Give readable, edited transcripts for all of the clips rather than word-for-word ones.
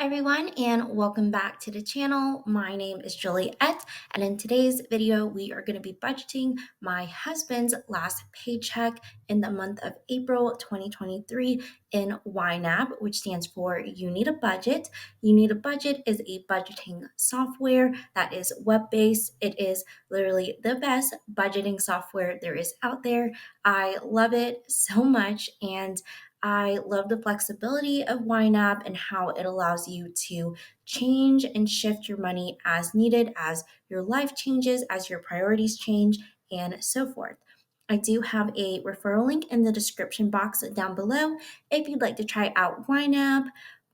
everyone, and welcome back to the channel. My name is Juliet, and in today's video, we are going to be budgeting my husband's last paycheck in the month of April 2023 in YNAB, which stands for You Need a Budget. You Need a Budget is a budgeting software that is web-based. It is literally the best budgeting software there is out there. I love it so much, and I love the flexibility of YNAB and how it allows you to change and shift your money as needed, as your life changes, as your priorities change, and so forth. I do have a referral link in the description box down below if you'd like to try out YNAB.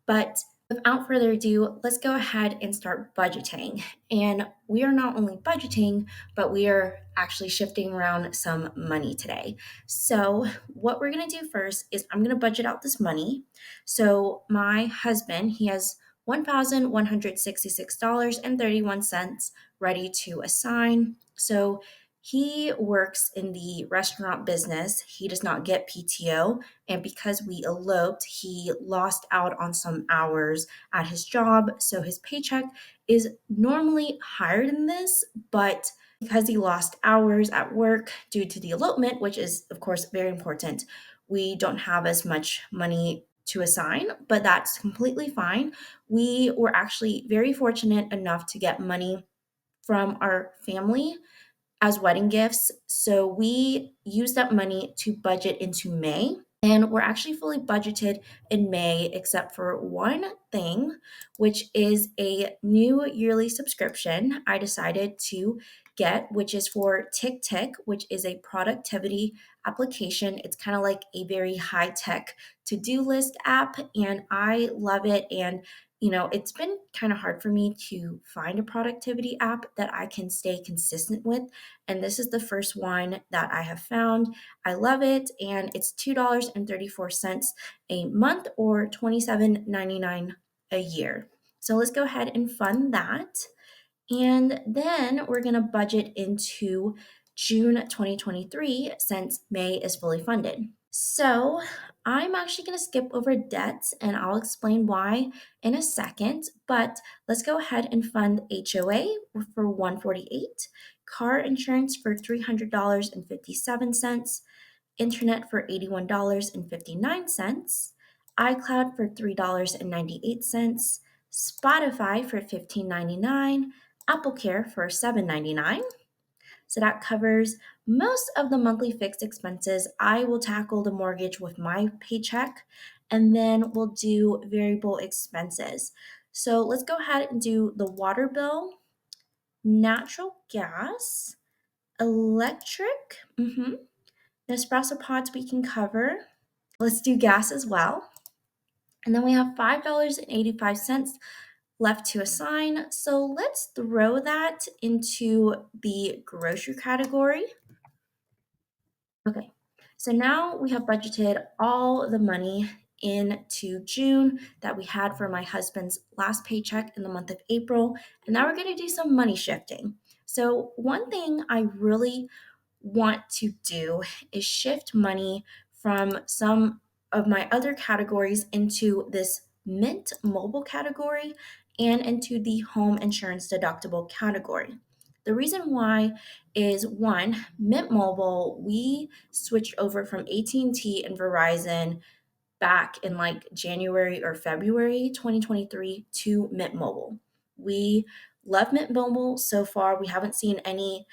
But without further ado, let's go ahead and start budgeting. And we are not only budgeting, but we are actually shifting around some money today. So, what we're going to do first is I'm going to budget out this money. So, my husband, he has $1,166.31 ready to assign. So, he works in the restaurant business. He does not get PTO. And because we eloped, he lost out on some hours at his job. So his paycheck is normally higher than this, but because he lost hours at work due to the elopement, which is, of course, very important, we don't have as much money to assign, but that's completely fine. We were actually very fortunate enough to get money from our family as wedding gifts. So we used that money to budget into May. And we're actually fully budgeted in May, except for one thing, which is a new yearly subscription I decided to get, which is for Tick, which is a productivity application. It's kind of like a very high tech to do list app, and I love it. And it's been kind of hard for me to find a productivity app that I can stay consistent with. And this is the first one that I have found. I love it. And it's $2.34 a month or $27.99 a year. So let's go ahead and fund that. And then we're going to budget into June 2023 since May is fully funded. So I'm actually going to skip over debts and I'll explain why in a second, but let's go ahead and fund HOA for $148, car insurance for $300.57, internet for $81.59, iCloud for $3.98, Spotify for $15.99, AppleCare for $7.99. So that covers most of the monthly fixed expenses. I will tackle the mortgage with my paycheck, and then we'll do variable expenses. So let's go ahead and do the water bill, natural gas, electric, Nespresso pods we can cover. Let's do gas as well. And then we have $5.85 left to assign. So let's throw that into the grocery category. Okay, so now we have budgeted all the money into June that we had for my husband's last paycheck in the month of April. And now we're going to do some money shifting. So, one thing I really want to do is shift money from some of my other categories into this Mint Mobile category and into the home insurance deductible category. The reason why is one, Mint Mobile, we switched over from AT&T and Verizon back in like January or February 2023 to Mint Mobile. We love Mint Mobile so far. We haven't seen any,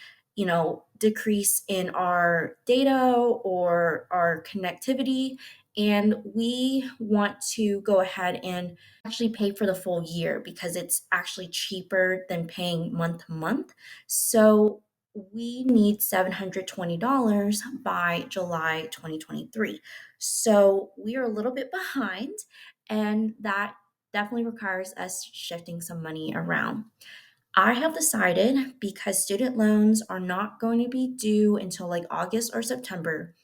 decrease in our data or our connectivity. And we want to go ahead and actually pay for the full year because it's actually cheaper than paying month to month. So we need $720 by July 2023. So we are a little bit behind, and that definitely requires us shifting some money around. I have decided, because student loans are not going to be due until like August or September,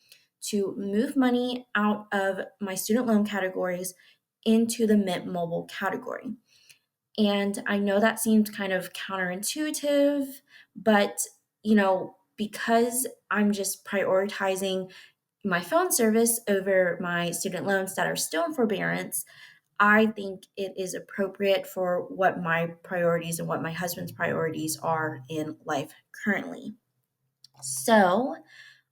to move money out of my student loan categories into the Mint Mobile category. And I know that seems kind of counterintuitive, but because I'm just prioritizing my phone service over my student loans that are still in forbearance, I think it is appropriate for what my priorities and what my husband's priorities are in life currently. So,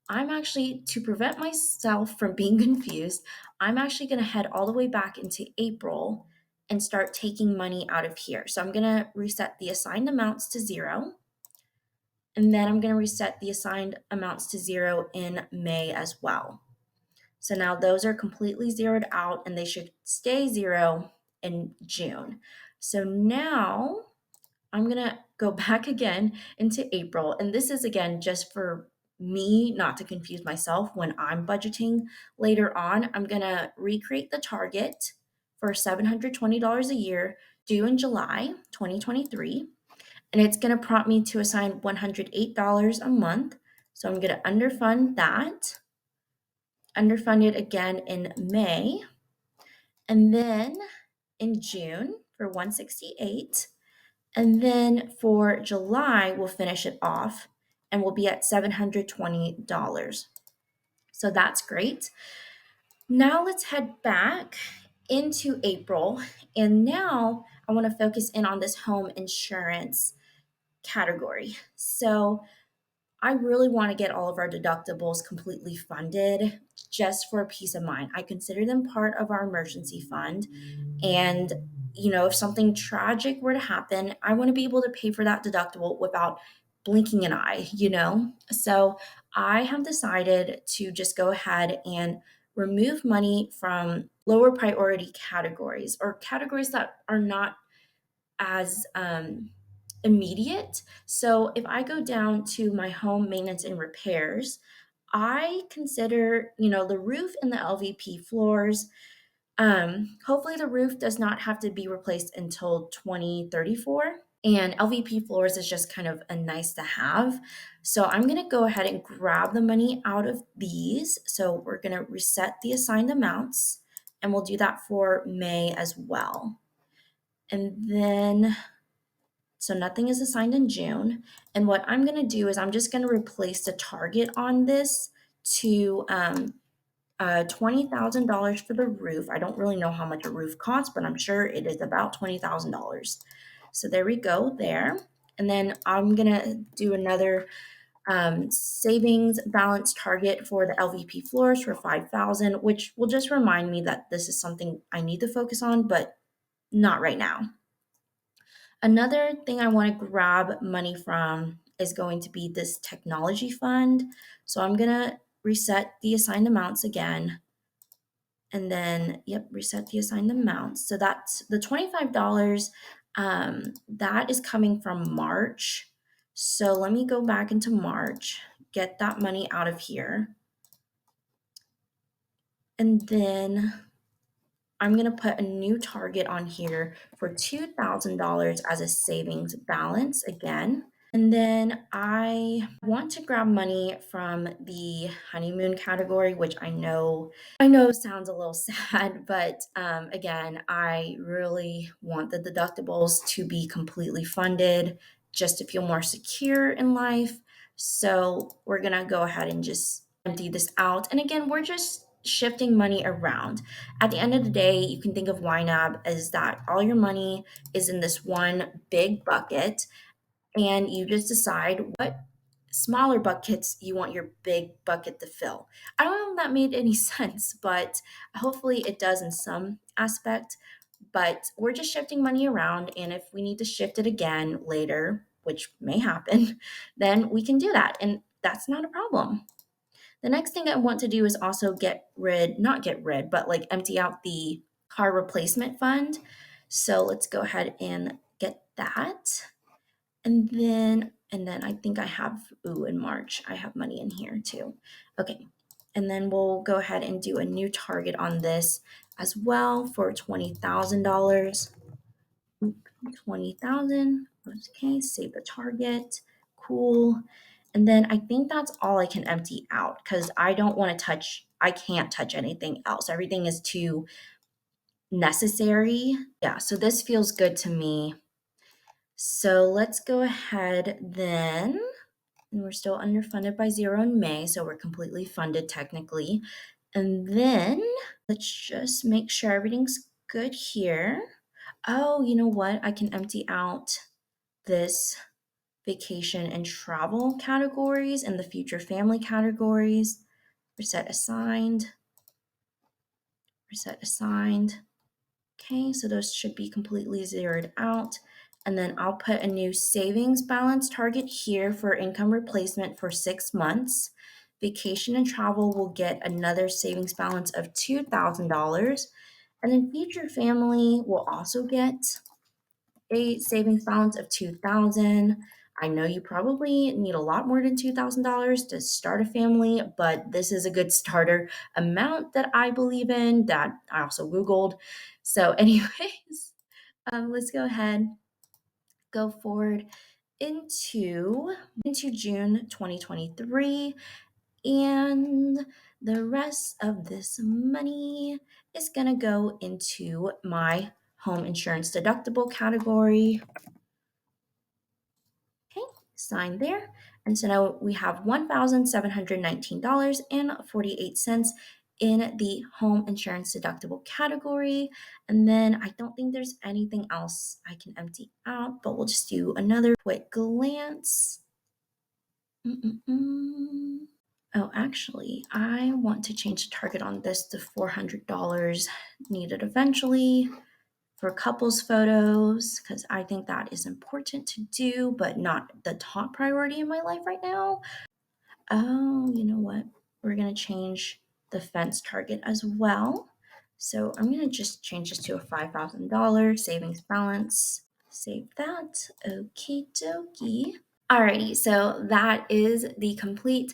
I'm actually, to prevent myself from being confused, I'm actually going to head all the way back into April and start taking money out of here. So, I'm going to reset the assigned amounts to zero. And then I'm going to reset the assigned amounts to zero in May as well. So now those are completely zeroed out and they should stay zero in June. So now I'm going to go back again into April. And this is again just for me not to confuse myself when I'm budgeting later on. I'm going to recreate the target for $720 a year due in July 2023. And it's going to prompt me to assign $108 a month. So I'm going to underfund that, underfund it again in May, and then in June for 168. And then for July, we'll finish it off and we'll be at $720. So that's great. Now let's head back into April. And now I want to focus in on this home insurance category. So I really want to get all of our deductibles completely funded just for peace of mind. I consider them part of our emergency fund. And, if something tragic were to happen, I want to be able to pay for that deductible without blinking an eye. So I have decided to just go ahead and remove money from lower priority categories or categories that are not as immediate. So if I go down to my home maintenance and repairs, I consider, the roof and the LVP floors. Hopefully the roof does not have to be replaced until 2034. And LVP floors is just kind of a nice to have. So I'm going to go ahead and grab the money out of these. So we're going to reset the assigned amounts and we'll do that for May as well. And then so nothing is assigned in June. And what I'm going to do is I'm just going to replace the target on this to $20,000 for the roof. I don't really know how much a roof costs, but I'm sure it is about $20,000. So there we go there. And then I'm going to do another savings balance target for the LVP floors for $5,000, which will just remind me that this is something I need to focus on, but not right now. Another thing I want to grab money from is going to be this technology fund. So I'm going to reset the assigned amounts again. And then, reset the assigned amounts. So that's the $25. That is coming from March. So let me go back into March, get that money out of here. And then I'm going to put a new target on here for $2,000 as a savings balance again. And then I want to grab money from the honeymoon category, which I know sounds a little sad, but again, I really want the deductibles to be completely funded just to feel more secure in life. So we're going to go ahead and just empty this out. And again, we're just shifting money around. At the end of the day, you can think of YNAB as that all your money is in this one big bucket and you just decide what smaller buckets you want your big bucket to fill. I don't know if that made any sense, but hopefully it does in some aspect. But we're just shifting money around, and if we need to shift it again later, which may happen, then we can do that, and that's not a problem. The next thing I want to do is also not get rid, but like empty out the car replacement fund. So let's go ahead and get that. And then I think I have, in March, I have money in here too. Okay. And then we'll go ahead and do a new target on this as well for $20,000. 20,000. Okay, save the target. Cool. And then I think that's all I can empty out because I can't touch anything else. Everything is too necessary. Yeah, so this feels good to me. So let's go ahead then. And we're still underfunded by zero in May, so we're completely funded technically. And then let's just make sure everything's good here. Oh, you know what? I can empty out this vacation and travel categories and the future family categories. Reset assigned, reset assigned. Okay, so those should be completely zeroed out. And then I'll put a new savings balance target here for income replacement for 6 months. Vacation and travel will get another savings balance of $2,000. And then future family will also get a savings balance of $2,000. I know you probably need a lot more than $2,000 to start a family, but this is a good starter amount that I believe in that I also Googled. So, anyways, let's go ahead, go forward into June 2023, and the rest of this money is gonna go into my home insurance deductible category. Okay, sign there. And so now we have $1,719.48 in the home insurance deductible category. And then I don't think there's anything else I can empty out, but we'll just do another quick glance. Oh, actually, I want to change the target on this to $400 needed eventually for couples photos because I think that is important to do, but not the top priority in my life right now. Oh, you know what? We're going to change the fence target as well. So I'm going to just change this to a $5,000 savings balance. Save that. Okie dokie. Alrighty, so that is the complete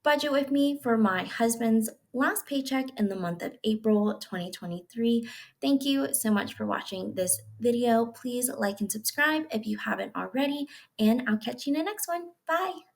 budget with me for my husband's last paycheck in the month of April 2023. Thank you so much for watching this video. Please like and subscribe if you haven't already, and I'll catch you in the next one. Bye.